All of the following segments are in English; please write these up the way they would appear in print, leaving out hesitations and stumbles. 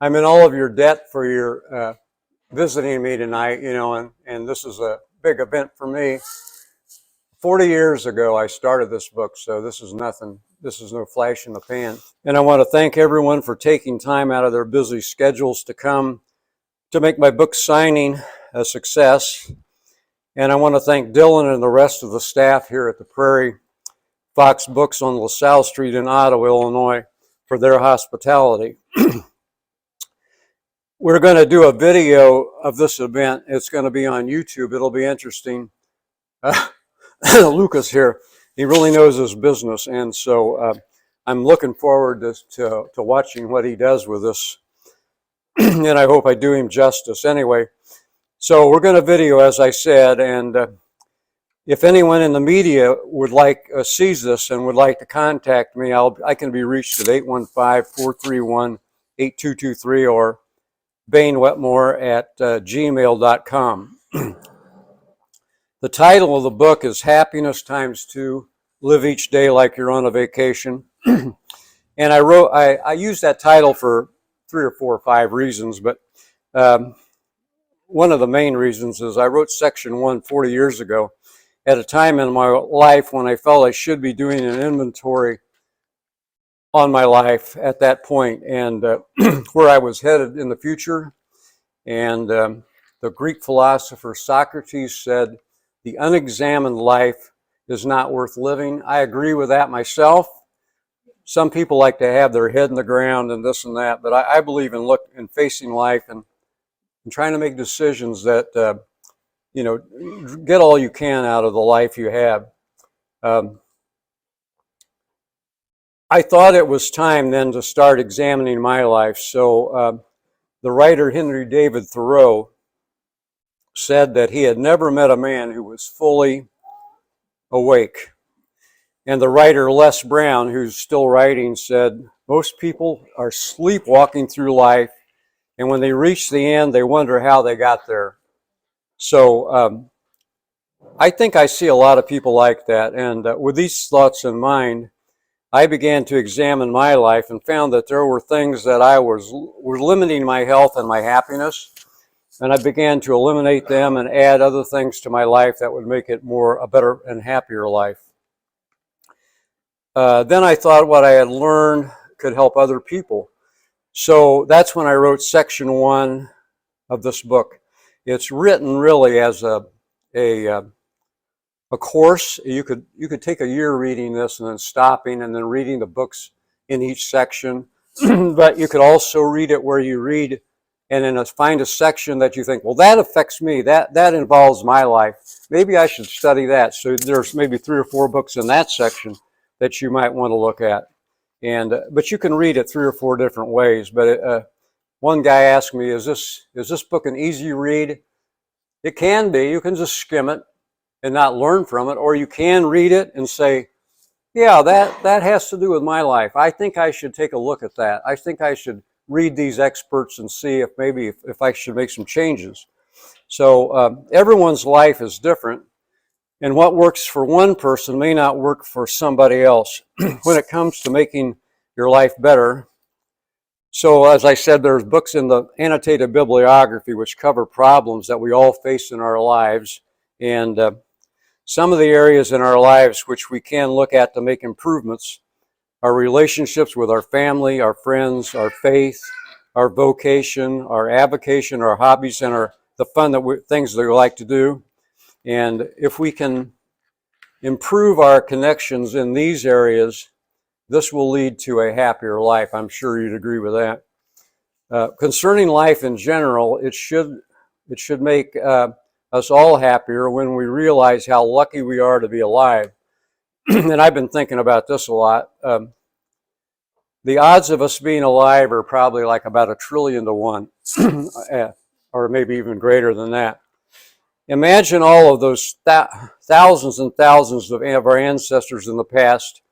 I'm in all of your debt for your visiting me tonight, and this is a big event for me. 40 years ago, I started this book, so this is nothing. This is no flash in the pan. And I want to thank everyone for taking time out of their busy schedules to come to make my book signing a success. And I want to thank Dylan and the rest of the staff here at the Prairie Fox Books on LaSalle Street in Ottawa, Illinois, for their hospitality. We're going to do a video of this event. It's going to be on YouTube. It'll be interesting. Lucas here, he really knows his business, and so I'm looking forward to watching what he does with this, and I hope I do him justice. Anyway, so we're going to video, as I said, and if anyone in the media would sees this and would like to contact me, I can be reached at 815-431-8223 or bainwetmore@gmail.com. The title of the book is Happiness Times 2, Live Each Day Like You're on a Vacation. And I used that title for 3 or 4 or 5 reasons, but one of the main reasons is I wrote section 1 40 years ago at a time in my life when I felt I should be doing an inventory on my life at that point and where I was headed in the future. And the Greek philosopher Socrates said, "The unexamined life is not worth living." I agree with that myself. Some people like to have their head in the ground and this and that, but I believe in facing life and trying to make decisions that, get all you can out of the life you have. I thought it was time then to start examining my life. So the writer Henry David Thoreau said that he had never met a man who was fully awake. And the writer Les Brown, who's still writing, said, most people are sleepwalking through life, and when they reach the end, they wonder how they got there. So I think I see a lot of people like that. And with these thoughts in mind, I began to examine my life and found that there were things that were limiting my health and my happiness. And I began to eliminate them and add other things to my life that would make it a better and happier life. Then I thought what I had learned could help other people. So that's when I wrote section 1 of this book. It's written really as a course. You could take a year reading this and then stopping and then reading the books in each section. But you could also read it where you read and then find a section that you think, well, that affects me. That involves my life. Maybe I should study that. So there's maybe 3 or 4 books in that section that you might want to look at. But you can read it 3 or 4 different ways. But one guy asked me, is this book an easy read? It can be. You can just skim it and not learn from it. Or you can read it and say, yeah, that has to do with my life. I think I should take a look at that. I think I should read these experts and see if I should make some changes. So everyone's life is different. And what works for one person may not work for somebody else when it comes to making your life better. So as I said, there's books in the annotated bibliography which cover problems that we all face in our lives. And some of the areas in our lives which we can look at to make improvements are relationships with our family, our friends, our faith, our vocation, our avocation, our hobbies, and the things that we like to do. And if we can improve our connections in these areas, this will lead to a happier life. I'm sure you'd agree with that. Concerning life in general, it should make us all happier when we realize how lucky we are to be alive. And I've been thinking about this a lot. The odds of us being alive are probably like about 1 trillion to 1, or maybe even greater than that. Imagine all of those thousands and thousands of our ancestors in the past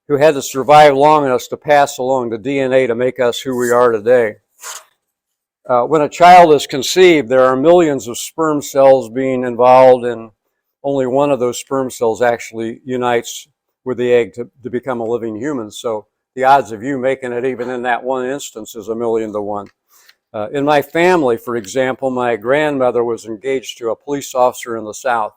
who had to survive long enough to pass along the DNA to make us who we are today. When a child is conceived, there are millions of sperm cells being involved, and only one of those sperm cells actually unites with the egg to become a living human. So the odds of you making it even in that one instance is 1 million to 1. In my family, for example, my grandmother was engaged to a police officer in the South.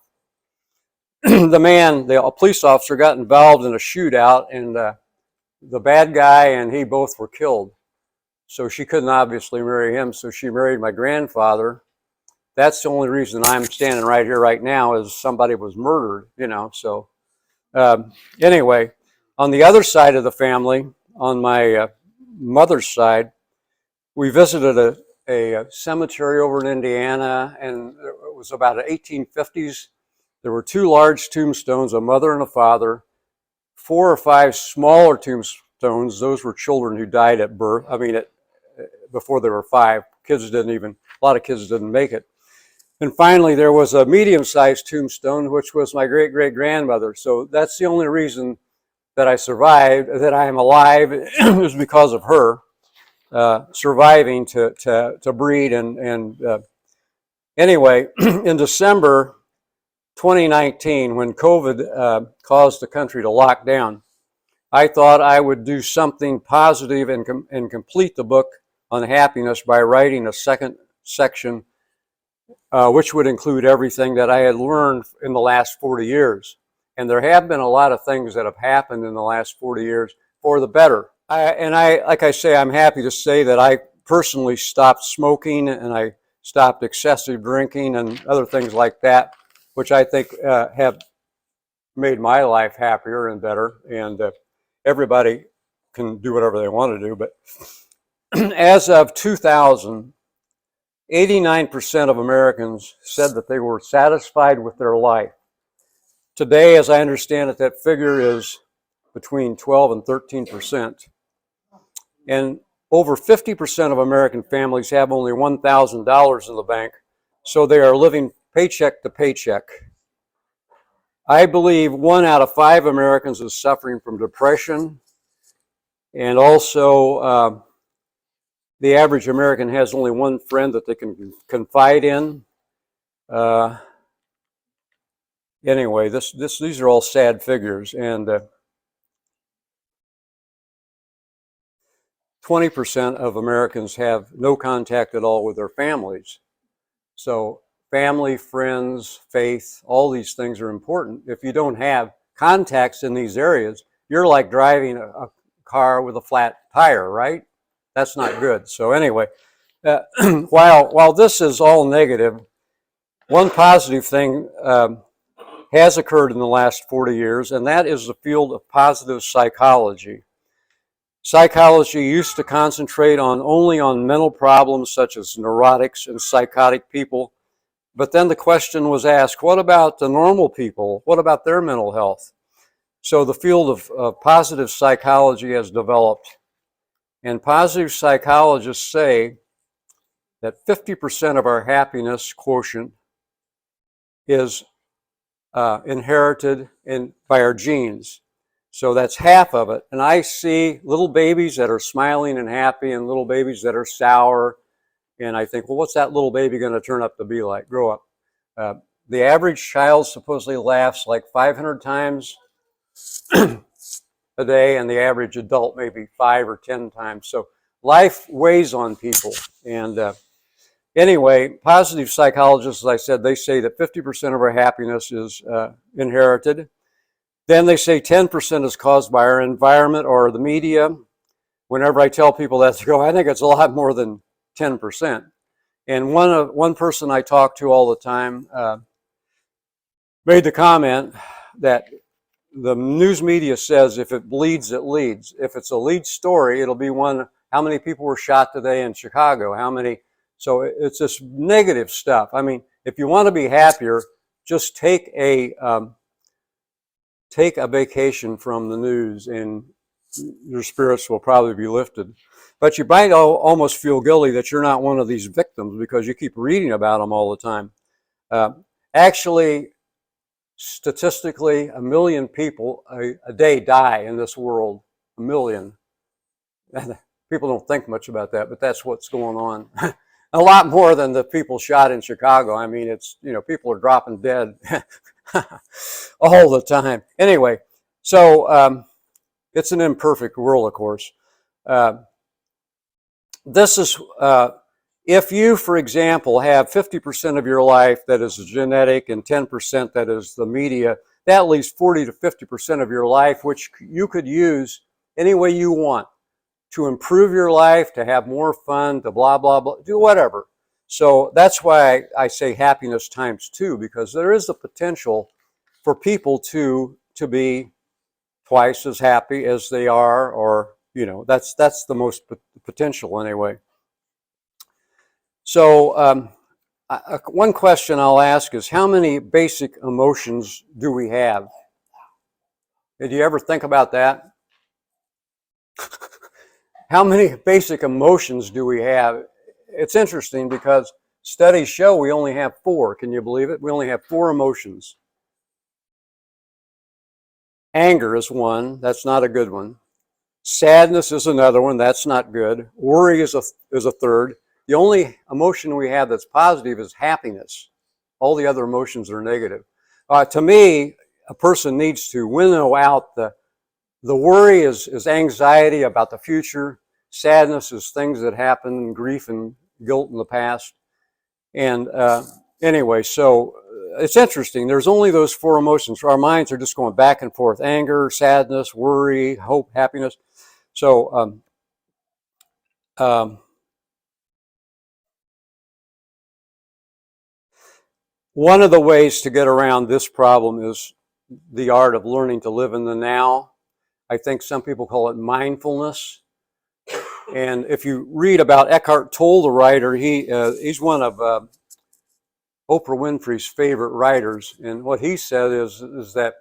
A police officer, got involved in a shootout, and the bad guy and he both were killed. So she couldn't obviously marry him, so she married my grandfather. That's the only reason I'm standing right here right now, is somebody was murdered, so anyway, on the other side of the family, on my mother's side, we visited a cemetery over in Indiana, and it was about the 1850s. There were 2 large tombstones, a mother and a father, 4 or 5 smaller tombstones. Those were children who died at birth. Before they were 5. A lot of kids didn't make it. And finally, there was a medium-sized tombstone, which was my great-great-grandmother. So that's the only reason that I survived, that I am alive, is because of her surviving to breed. Anyway, in December 2019, when COVID caused the country to lock down, I thought I would do something positive and complete the book on happiness by writing a second section, which would include everything that I had learned in the last 40 years. And there have been a lot of things that have happened in the last 40 years for the better. Like I say, I'm happy to say that I personally stopped smoking, and I stopped excessive drinking and other things like that, which I think have made my life happier and better. And everybody can do whatever they want to do. But as of 2000, 89% of Americans said that they were satisfied with their life. Today, as I understand it, that figure is between 12 and 13%. And over 50% of American families have only $1,000 in the bank, so they are living paycheck to paycheck. I believe 1 out of 5 Americans is suffering from depression, and also the average American has only 1 friend that they can confide in. Anyway, these are all sad figures, and 20% of Americans have no contact at all with their families. So family, friends, faith, all these things are important. If you don't have contacts in these areas, you're like driving a car with a flat tire, right? That's not good. So anyway, while this is all negative, one positive thing has occurred in the last 40 years, and that is the field of positive psychology. Psychology used to concentrate only on mental problems such as neurotics and psychotic people, but then the question was asked, what about the normal people? What about their mental health? So the field of positive psychology has developed, and positive psychologists say that 50% of our happiness quotient is inherited by our genes. So that's half of it. And I see little babies that are smiling and happy and little babies that are sour. And I think, well, what's that little baby going to turn up to be like, grow up? The average child supposedly laughs like 500 times a day, and the average adult maybe 5 or 10 times. So life weighs on people. And anyway, positive psychologists, as I said, they say that 50% of our happiness is inherited. Then they say 10% is caused by our environment or the media. Whenever I tell people that, they go, I think it's a lot more than 10%. And one person I talk to all the time made the comment that the news media says if it bleeds, it leads. If it's a lead story, it'll be one, how many people were shot today in Chicago? How many? So it's this negative stuff. I mean, if you want to be happier, just take a vacation from the news and your spirits will probably be lifted. But you might almost feel guilty that you're not one of these victims because you keep reading about them all the time. Actually, statistically, 1 million people a day die in this world. 1 million. People don't think much about that, but that's what's going on. A lot more than the people shot in Chicago. I mean, it's, people are dropping dead all the time. Anyway, so it's an imperfect world, of course. This is if you, for example, have 50% of your life that is genetic and 10% that is the media, that leaves 40 to 50% of your life, which you could use any way you want to improve your life, to have more fun, to blah, blah, blah, do whatever. So that's why I say happiness times 2, because there is the potential for people to be twice as happy as they are, or, you know, that's the most potential anyway. So one question I'll ask is, how many basic emotions do we have? Did you ever think about that? How many basic emotions do we have? It's interesting because studies show we only have 4. Can you believe it? We only have 4 emotions. Anger is one. That's not a good one. Sadness is another one. That's not good. Worry is a third. The only emotion we have that's positive is happiness. All the other emotions are negative. To me, a person needs to winnow out the worry is anxiety about the future. Sadness is things that happen, grief and guilt in the past. And anyway, so it's interesting. There's only those 4 emotions. Our minds are just going back and forth: anger, sadness, worry, hope, happiness. So one of the ways to get around this problem is the art of learning to live in the now. I think some people call it mindfulness. And if you read about Eckhart Tolle, the writer, he's one of Oprah Winfrey's favorite writers. And what he said is that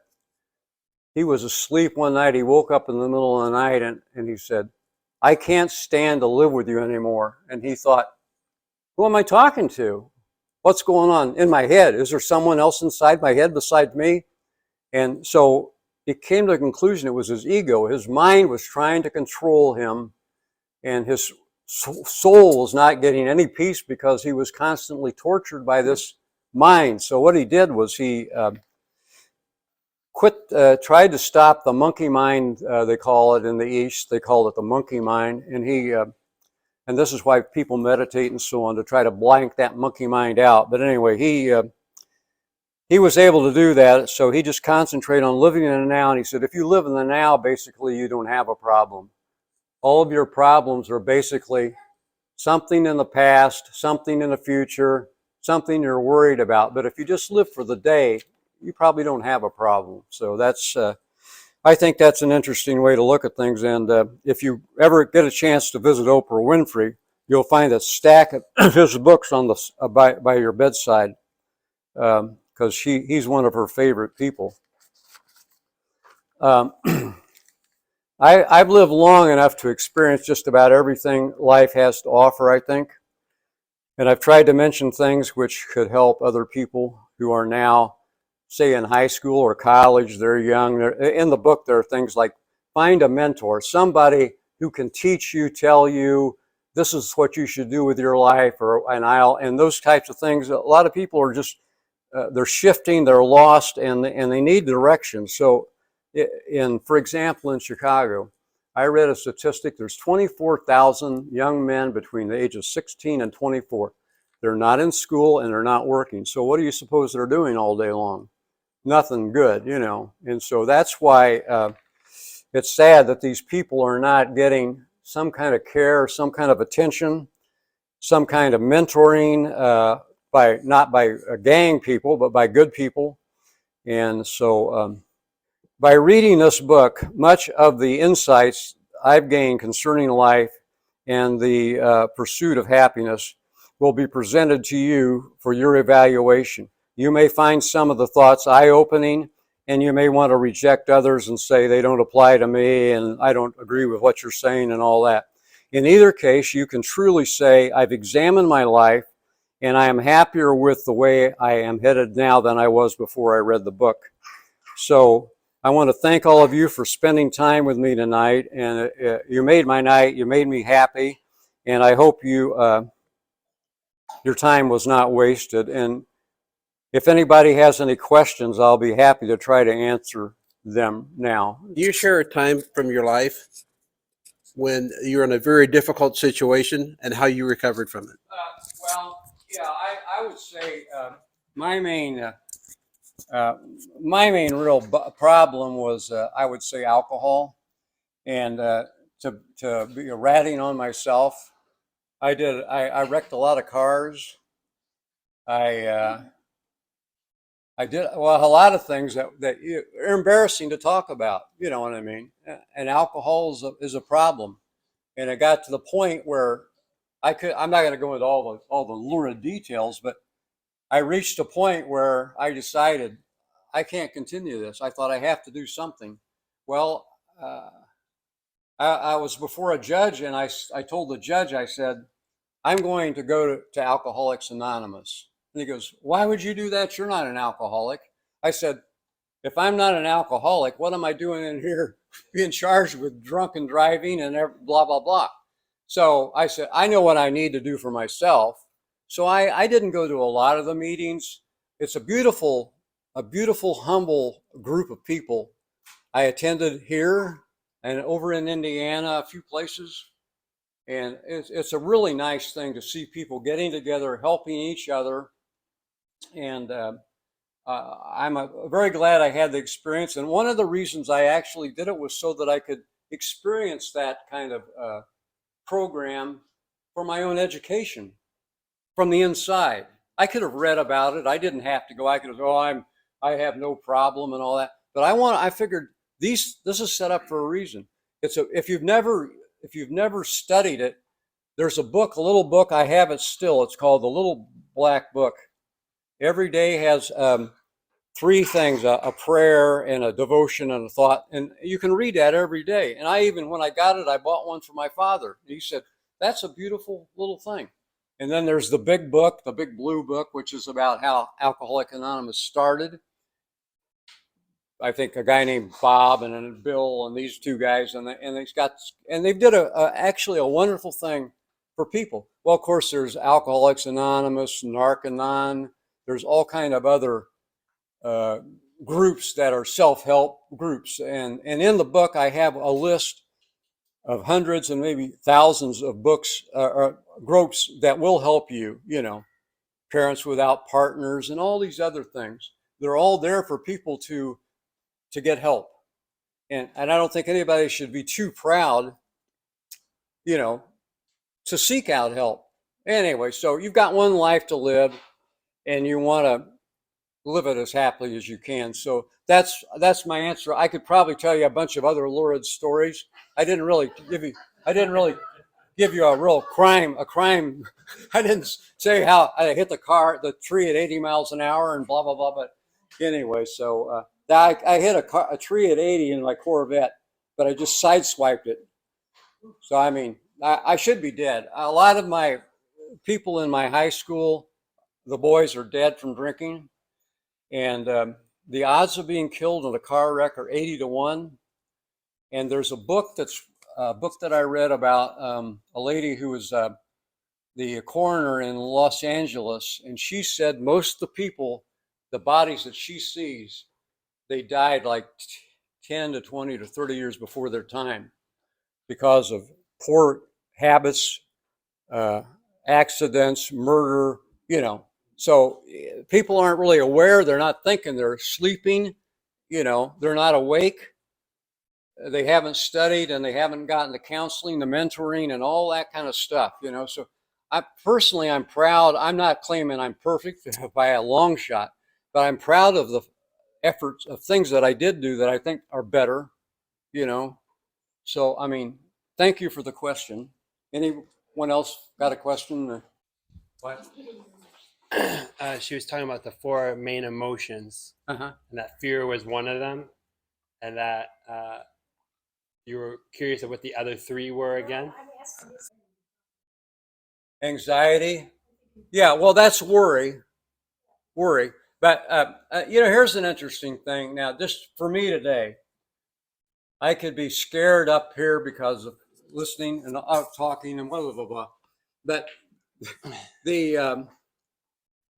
he was asleep one night. He woke up in the middle of the night and he said, "I can't stand to live with you anymore." And he thought, who am I talking to? What's going on in my head? Is there someone else inside my head besides me? And so it came to the conclusion it was his ego. His mind was trying to control him, and his soul was not getting any peace because he was constantly tortured by this mind. So what he did was he tried to stop the monkey mind, they call it in the East. They call it the monkey mind. And this is why people meditate and so on, to try to blank that monkey mind out. But anyway, he was able to do that. So he just concentrated on living in the now. And he said, if you live in the now, basically you don't have a problem. All of your problems are basically something in the past, something in the future, something you're worried about. But if you just live for the day, you probably don't have a problem. So that's, I think that's an interesting way to look at things. And if you ever get a chance to visit Oprah Winfrey, you'll find a stack of his books on the by your bedside, because he's one of her favorite people. I've lived long enough to experience just about everything life has to offer, I think. And I've tried to mention things which could help other people who are now, say, in high school or college. They're young. In the book, there are things like find a mentor, somebody who can teach you, tell you, this is what you should do with your life, and those types of things. A lot of people are just, they're shifting, they're lost, and they need direction. So, for example, in Chicago, I read a statistic. There's 24,000 young men between the ages of 16 and 24. They're not in school and they're not working. So what do you suppose they're doing all day long? Nothing good, you know. And so that's why it's sad that these people are not getting some kind of care, some kind of attention, some kind of mentoring, not by gang people, but by good people. And so by reading this book, much of the insights I've gained concerning life and the pursuit of happiness will be presented to you for your evaluation. You may find some of the thoughts eye-opening, and you may want to reject others and say they don't apply to me and I don't agree with what you're saying and all that. In either case, you can truly say, I've examined my life and I am happier with the way I am headed now than I was before I read the book. So I want to thank all of you for spending time with me tonight, and you made my night, you made me happy, and I hope your time was not wasted. And if anybody has any questions, I'll be happy to try to answer them now. Do you share a time from your life when you're in a very difficult situation and how you recovered from it? Well, yeah, I would say my main my main real problem was I would say alcohol, and to be ratting on myself. I wrecked a lot of cars. I I did well a lot of things that are embarrassing to talk about. You know what I mean? And alcohol is a problem. And it got to the point where I'm not going to go into all the lurid details, but I reached a point where I decided I can't continue this. I thought I have to do something. Well, uh, I was before a judge, and I told the judge, I said, I'm going to go to Alcoholics Anonymous. And he goes, why would you do that? You're not an alcoholic. I said, if I'm not an alcoholic, what am I doing in here being charged with drunken driving and blah, blah, blah. So I said, I know what I need to do for myself. So I didn't go to a lot of the meetings. It's a beautiful, humble group of people. I attended here and over in Indiana, a few places. And it's a really nice thing to see people getting together, helping each other. And I'm very glad I had the experience. And one of the reasons I actually did it was so that I could experience that kind of program for my own education from the inside. I could have read about it. I didn't have to go. I could have, I have no problem and all that. But I figured this is set up for a reason. If you've never studied it, there's a little book. I have it still. It's called The Little Black Book. Every day has three things: a prayer and a devotion and a thought, and you can read that every day. And when I got it, I bought one for my father. He said, "That's a beautiful little thing." And then there's the big book, the big blue book, which is about how Alcoholics Anonymous started. I think a guy named Bob and then Bill and these two guys, and they did actually a wonderful thing for people. Well, of course, there's Alcoholics Anonymous, Narcanon. There's all kind of other groups that are self-help groups, and in the book I have a list of hundreds and maybe thousands of books or groups that will help you. You know, Parents Without Partners and all these other things. They're all there for people to get help. And I don't think anybody should be too proud, you know, to seek out help. Anyway, so you've got one life to live and you want to live it as happily as you can. So that's my answer. I could probably tell you a bunch of other lurid stories. I didn't really give you a real crime. I didn't say how I hit the tree at 80 miles an hour and blah, blah, blah. But anyway, so I hit a tree at 80 in my Corvette, but I just sideswiped it. So, I mean, I should be dead. A lot of my people in my high school, the boys are dead from drinking. And the odds of being killed in a car wreck are 80-1. And there's a book that I read about a lady who was the coroner in Los Angeles, and she said most of the people, the bodies that she sees, they died like 10 to 20 to 30 years before their time because of poor habits, accidents, murder, you know. So people aren't really aware. They're not thinking. They're sleeping. You know, they're not awake. They haven't studied and they haven't gotten the counseling, the mentoring, and all that kind of stuff. You know, so I'm proud. I'm not claiming I'm perfect by a long shot, but I'm proud of the efforts of things that I did do that I think are better. You know, so I mean, thank you for the question. Anyone else got a question? What? She was talking about the four main emotions, Uh-huh. and that fear was one of them, and that you were curious of what the other three were again. Anxiety. Yeah, well, that's worry. But here's an interesting thing. Now, just for me today, I could be scared up here because of listening and talking and blah blah blah blah. But the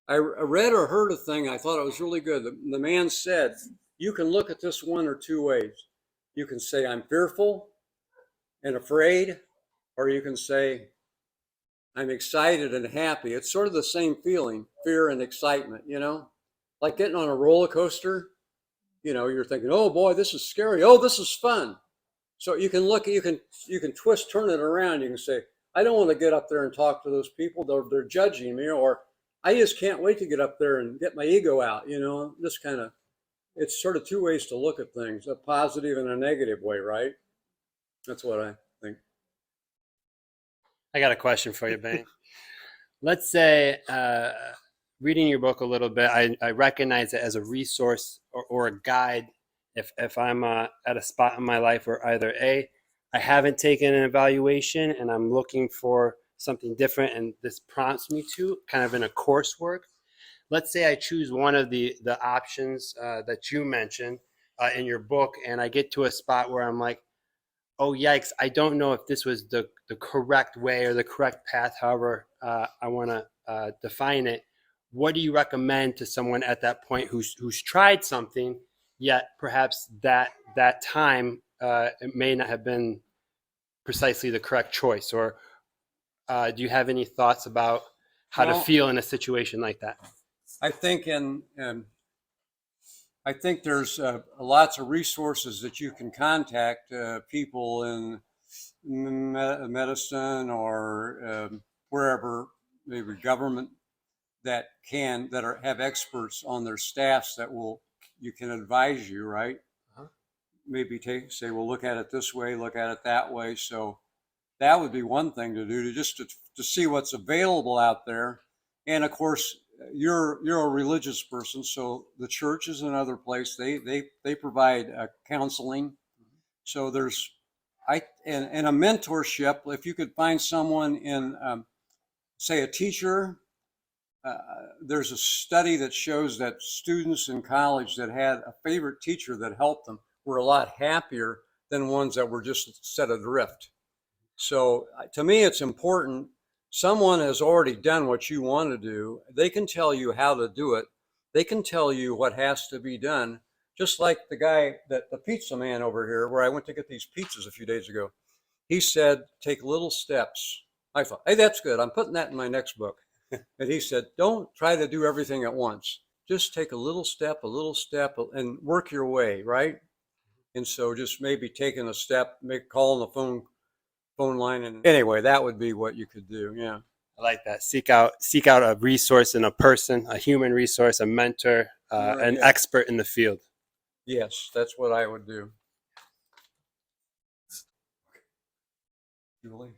I read or heard a thing. I thought it was really good. The man said, "You can look at this one or two ways. You can say I'm fearful and afraid, or you can say I'm excited and happy. It's sort of the same feeling, fear and excitement, you know, like getting on a roller coaster. You know, you're thinking, oh boy, this is scary. Oh, this is fun. So you can look, you can twist, turn it around. You can say, I don't want to get up there and talk to those people. They're judging me, or I just can't wait to get up there and get my ego out. You know, this kind of, it's sort of two ways to look at things, a positive and a negative way, right? That's what I think. I got a question for you, Bane. Let's say reading your book a little bit, I recognize it as a resource or a guide if I'm at a spot in my life where either A, I haven't taken an evaluation and I'm looking for something different and this prompts me to, kind of in a coursework. Let's say I choose one of the options that you mentioned in your book, and I get to a spot where I'm like, oh, yikes, I don't know if this was the correct way or the correct path, however I want to define it. What do you recommend to someone at that point who's tried something, yet perhaps that time it may not have been precisely the correct choice? Or do you have any thoughts about how to feel in a situation like that? I think I think there's lots of resources that you can contact people in medicine or wherever, maybe government, that have experts on their staffs that you can advise you, right? Uh-huh. Maybe say, well, look at it this way, look at it that way. So that would be one thing to do, to see what's available out there. And of course, you're a religious person, so the church is another place. They provide counseling. So there's and a mentorship. If you could find someone in, say, a teacher. There's a study that shows that students in college that had a favorite teacher that helped them were a lot happier than ones that were just set adrift. So to me, it's important. Someone has already done what you want to do. They can tell you how to do it. They can tell you what has to be done. Just like the pizza man over here, where I went to get these pizzas a few days ago. He said, take little steps. I thought, hey, that's good. I'm putting that in my next book. And he said, don't try to do everything at once. Just take a little step, and work your way, right? And so just maybe taking a step, calling the phone line. And anyway, that would be what you could do. Yeah. I like that. Seek out a resource in a person, a human resource, a mentor, an expert in the field. Yes, that's what I would do. Julie,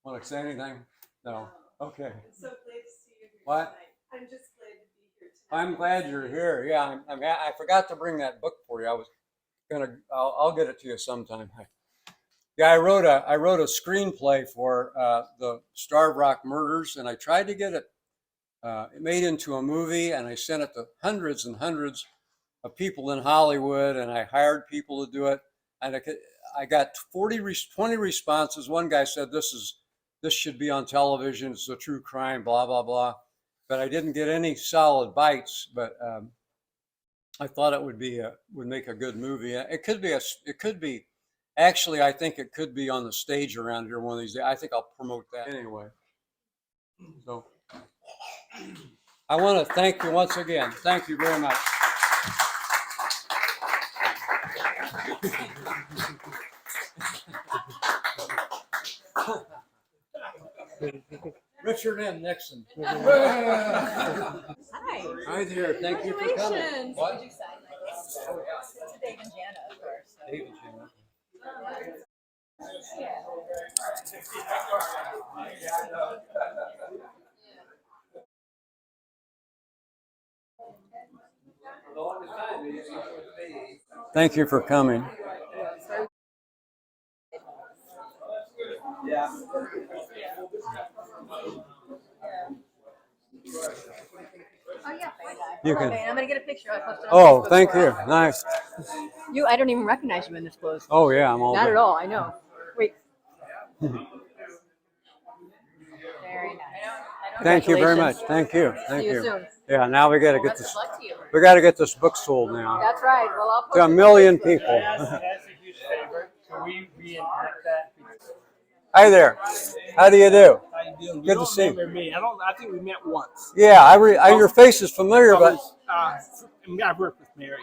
want to say anything? No. Okay. I'm so glad to see you here What? tonight. I'm just glad to be here tonight. I'm glad you're here. Yeah, I forgot to bring that book for you. I'll get it to you sometime. Yeah, I wrote a screenplay for the Starved Rock Murders, and I tried to get it made into a movie, and I sent it to hundreds and hundreds of people in Hollywood, and I hired people to do it, and I got 20 responses. One guy said, this should be on television. It's a true crime, blah, blah, blah. But I didn't get any solid bites, but I thought it would make a good movie. It could be, actually, I think it could be on the stage around here one of these days. I think I'll promote that anyway. So I want to thank you once again. Thank you very much. Richard M. Nixon. Hi. Hi there. Thank you for coming. Congratulations. What? Did you sign like this? To Dave and Jana, of course. Dave and Jana. Thank you for coming. Yeah. Oh yeah. You can. I'm gonna get a picture. I'll post it on Oh, Facebook thank for you. us. Nice. I don't even recognize you in this clothes. Oh yeah, I'm all Not good. at all. I know. Wait. Very nice. Thank you very much. Congratulations. Thank you. Thank See you you. soon. Yeah, now we got to get Best this. of luck to you. We got to get this book sold now That's right. Well, I'll post to it a on million Facebook. people. That's a huge favor. Can we reenact that? Hi there. How do you do? How I do. You Good to don't see you. remember me. I think we met once. Yeah, your face is familiar, but I worked with Mary.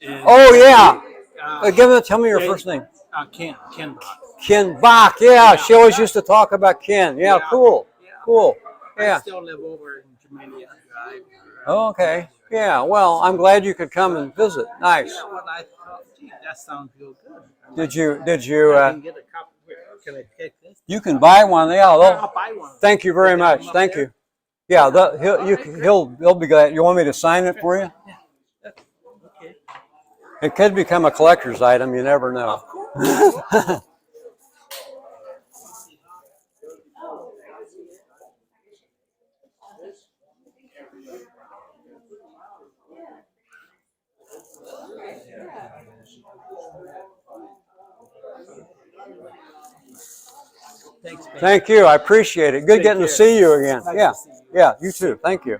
And, oh yeah. uh, Tell me your yeah, first name. Ken Bach. Ken Bach. Yeah, she always used to talk about Ken. Yeah, cool. Yeah. Cool. I Yeah. still live over in Germania Drive. Oh, okay. Yeah. Well, I'm glad you could come and visit. Nice. Yeah, well, I thought, gee, that sounds real good. Did you? I can get a copy. Can I take this? You can buy one. Yeah. I'll buy one. Thank you very much. Thank you. Yeah. He'll be glad. You want me to sign it for you? Okay. It could become a collector's item. You never know. Thanks, man. Thank you. I appreciate it. Good getting to see you again. Nice Yeah. to see you. Yeah. You too. Thank you.